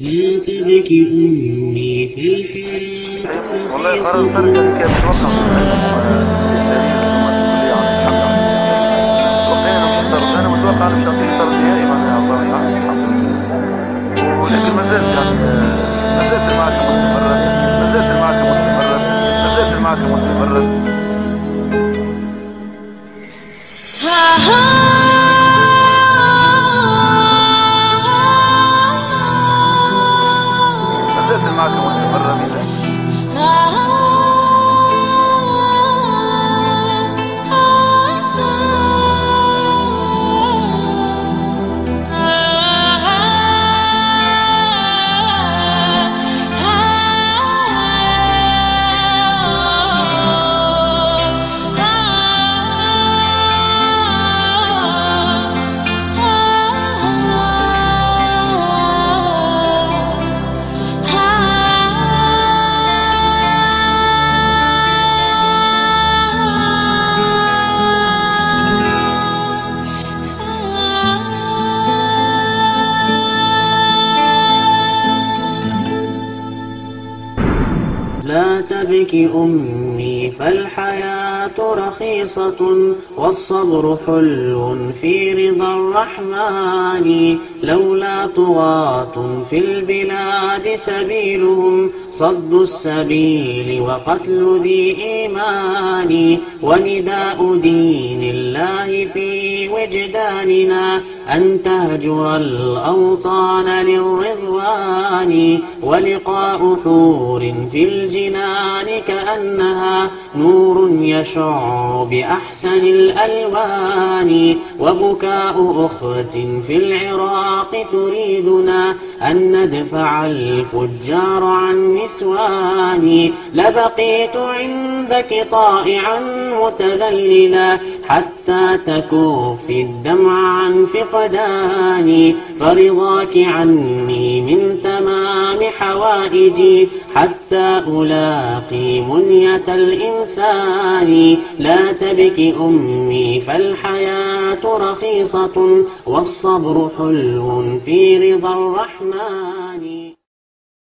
لا تبكي أمي في الحياة والله قرار الترجمة اللي كانت توقع من الإنسانية ثم الكلية عن الحق عن الإنسانية. وقتها مش طرد، أنا متوقع أنا مش هعطيه طرد نهائي معناها الله يحقق الحمد لله. ولكن ما زلت يعني ما زلت المعركة مستمرة، ما زلت المعركة مستمرة، ما زلت المعركة مستمرة. ما زلت المعركة مستمرة بالنسبة لا تبكي أمي فالحياة رخيصة والصبر حلو في رضا الرحمن. لولا طغاة في البلاد سبيلهم صد السبيل وقتل ذي إيمان. ونداء دين الله في وجداننا أن تهجر الأوطان للرضوان. ولقاء حور في الجنان كأنها نور يشع بأحسن الألوان. وبكاء أخت في العراق تريدنا أن ندفع الفجار عن نسوان. لبقيت عندك طائعا متذللا حتى تكفي الدمع عن فقداني. فرضاك عني من تمام حوائجي حتى ألاقي منية الإنسان. لا تبكي أمي فالحياة رخيصة والصبر حلو في رضا الرحمن.